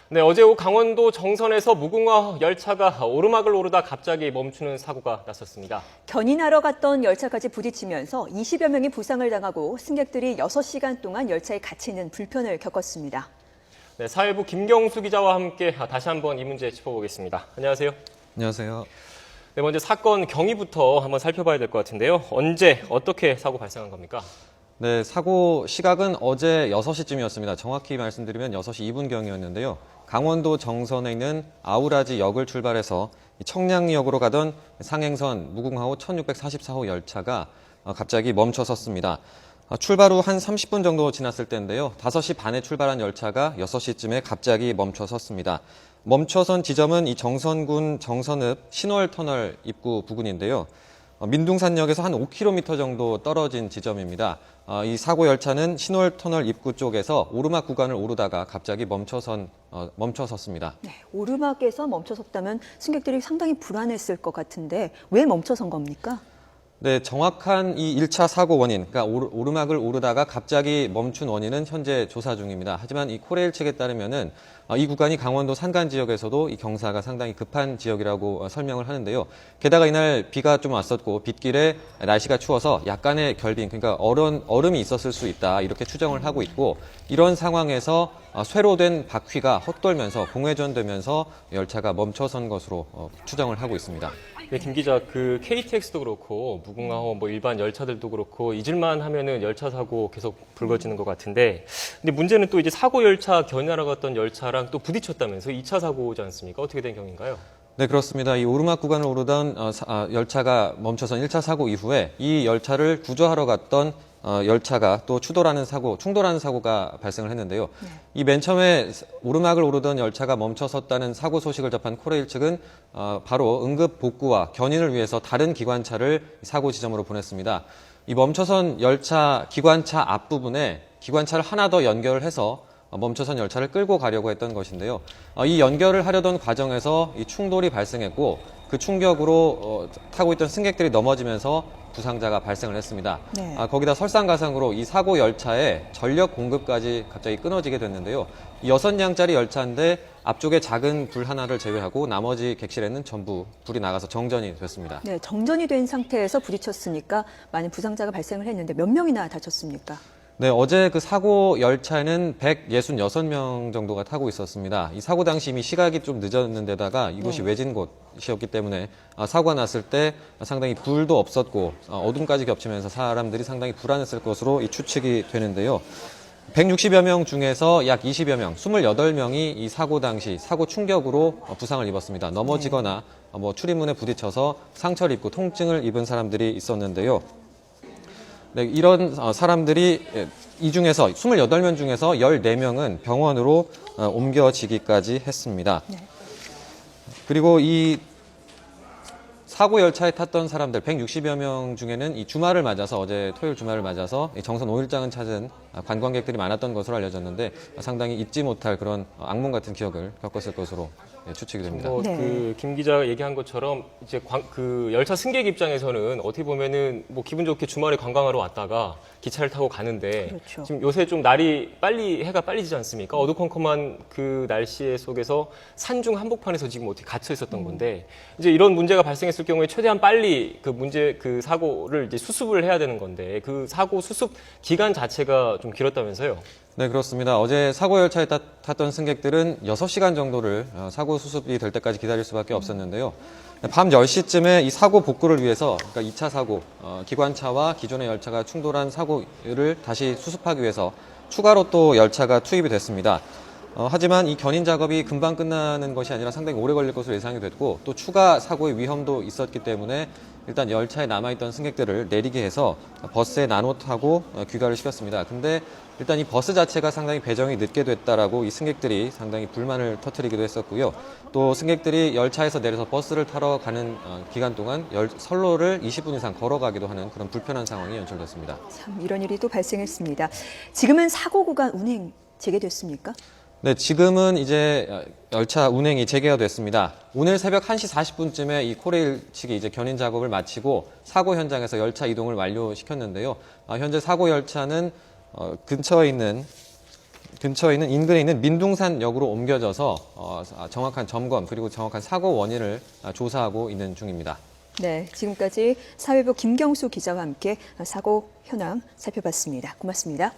네, 어제 오후 강원도 정선에서 무궁화 열차가 오르막을 오르다 갑자기 멈추는 사고가 났었습니다. 견인하러 갔던 열차까지 부딪히면서 20여 명이 부상을 당하고 승객들이 6시간 동안 열차에 갇히는 불편을 겪었습니다. 네, 사회부 김경수 기자와 함께 다시 한번 이 문제 짚어보겠습니다. 안녕하세요. 안녕하세요. 네, 먼저 사건 경위부터 한번 살펴봐야 될 것 같은데요. 언제 어떻게 사고 발생한 겁니까? 네, 사고 시각은 어제 6시쯤이었습니다. 정확히 말씀드리면 6시 2분경이었는데요. 강원도 정선에 있는 아우라지 역을 출발해서 청량리역으로 가던 상행선 무궁화호 1644호 열차가 갑자기 멈춰 섰습니다. 출발 후 한 30분 정도 지났을 때인데요. 5시 반에 출발한 열차가 6시쯤에 갑자기 멈춰 섰습니다. 멈춰선 지점은 이 정선군 정선읍 신월터널 입구 부근인데요. 민둥산역에서 한 5km 정도 떨어진 지점입니다. 이 사고 열차는 신월터널 입구 쪽에서 오르막 구간을 오르다가 갑자기 멈춰 섰습니다. 네, 오르막에서 멈춰섰다면 승객들이 상당히 불안했을 것 같은데 왜 멈춰선 겁니까? 네, 정확한 이 1차 사고 원인, 그러니까 오르막을 오르다가 갑자기 멈춘 원인은 현재 조사 중입니다. 하지만 이 코레일 측에 따르면은 이 구간이 강원도 산간 지역에서도 이 경사가 상당히 급한 지역이라고 설명을 하는데요. 게다가 이날 비가 좀 왔었고 빗길에 날씨가 추워서 약간의 결빙, 그러니까 얼음이 있었을 수 있다 이렇게 추정을 하고 있고 이런 상황에서 쇠로된 바퀴가 헛돌면서 공회전되면서 열차가 멈춰선 것으로 추정을 하고 있습니다. 네, 김 기자, 그 KTX도 그렇고 무궁화호 일반 열차들도 그렇고 잊을만 하면은 열차 사고 계속 불거지는 것 같은데, 근데 문제는 또 이제 사고 열차 견인하러 갔던 열차랑 또 부딪혔다면서 2차 사고지 않습니까? 어떻게 된 경우인가요? 네, 그렇습니다. 이 오르막 구간을 오르던 열차가 멈춰선 1차 사고 이후에 이 열차를 구조하러 갔던 열차가 또 충돌하는 사고가 발생을 했는데요. 이 맨 처음에 오르막을 오르던 열차가 멈춰섰다는 사고 소식을 접한 코레일 측은 바로 응급 복구와 견인을 위해서 다른 기관차를 사고 지점으로 보냈습니다. 이 멈춰선 열차 기관차 앞부분에 기관차를 하나 더 연결을 해서 멈춰선 열차를 끌고 가려고 했던 것인데요. 이 연결을 하려던 과정에서 이 충돌이 발생했고 그 충격으로 타고 있던 승객들이 넘어지면서 부상자가 발생을 했습니다. 네. 거기다 설상가상으로 이 사고 열차의 전력 공급까지 갑자기 끊어지게 됐는데요. 이 6량짜리 열차인데 앞쪽에 작은 불 하나를 제외하고 나머지 객실에는 전부 불이 나가서 정전이 됐습니다. 네, 정전이 된 상태에서 부딪혔으니까 많은 부상자가 발생을 했는데 몇 명이나 다쳤습니까? 네, 어제 그 사고 열차에는 166명 정도가 타고 있었습니다. 이 사고 당시 이미 시각이 좀 늦었는데다가 이곳이 외진 곳이었기 때문에 사고가 났을 때 상당히 불도 없었고 어둠까지 겹치면서 사람들이 상당히 불안했을 것으로 추측이 되는데요. 160여 명 중에서 약 20여 명, 28명이 이 사고 당시 사고 충격으로 부상을 입었습니다. 넘어지거나 출입문에 부딪혀서 상처를 입고 통증을 입은 사람들이 있었는데요. 네, 이런 사람들이 이 중에서 28명 중에서 14명은 병원으로 옮겨지기까지 했습니다. 그리고 이 사고 열차에 탔던 사람들 160여 명 중에는 이 주말을 맞아서 어제 토요일 주말을 맞아서 정선 5일장을 찾은 관광객들이 많았던 것으로 알려졌는데 상당히 잊지 못할 그런 악몽 같은 기억을 겪었을 것으로 추측이 됩니다. 네. 그 김 기자가 얘기한 것처럼 이제 그 열차 승객 입장에서는 어떻게 보면은 기분 좋게 주말에 관광하러 왔다가 기차를 타고 가는데 그렇죠. 지금 요새 좀 해가 빨리 지지 않습니까? 어두컴컴한 그 날씨 속에서 산중 한복판에서 지금 어떻게 갇혀 있었던 건데 이제 이런 문제가 발생했을 경우에 최대한 빨리 그 사고를 이제 수습을 해야 되는 건데 그 사고 수습 기간 자체가 좀 길었다면서요? 네, 그렇습니다. 어제 사고 열차에 탔던 승객들은 6시간 정도를 사고 수습이 될 때까지 기다릴 수밖에 없었는데요. 밤 10시쯤에 이 사고 복구를 위해서, 그러니까 2차 사고, 기관차와 기존의 열차가 충돌한 사고를 다시 수습하기 위해서 추가로 또 열차가 투입이 됐습니다. 하지만 이 견인 작업이 금방 끝나는 것이 아니라 상당히 오래 걸릴 것으로 예상이 됐고 또 추가 사고의 위험도 있었기 때문에 일단 열차에 남아있던 승객들을 내리게 해서 버스에 나눠 타고 귀가를 시켰습니다. 근데 일단 이 버스 자체가 상당히 배정이 늦게 됐다라고 이 승객들이 상당히 불만을 터뜨리기도 했었고요. 또 승객들이 열차에서 내려서 버스를 타러 가는 기간 동안 선로를 20분 이상 걸어가기도 하는 그런 불편한 상황이 연출됐습니다. 참 이런 일이 또 발생했습니다. 지금은 사고 구간 운행 재개됐습니까? 네, 지금은 이제 열차 운행이 재개가 됐습니다. 오늘 새벽 1시 40분쯤에 이 코레일 측이 이제 견인 작업을 마치고 사고 현장에서 열차 이동을 완료시켰는데요. 현재 사고 열차는 근처에 있는 근처에 있는 인근에 있는 민둥산역으로 옮겨져서 정확한 점검 그리고 정확한 사고 원인을 조사하고 있는 중입니다. 네, 지금까지 사회부 김경수 기자와 함께 사고 현황 살펴봤습니다. 고맙습니다.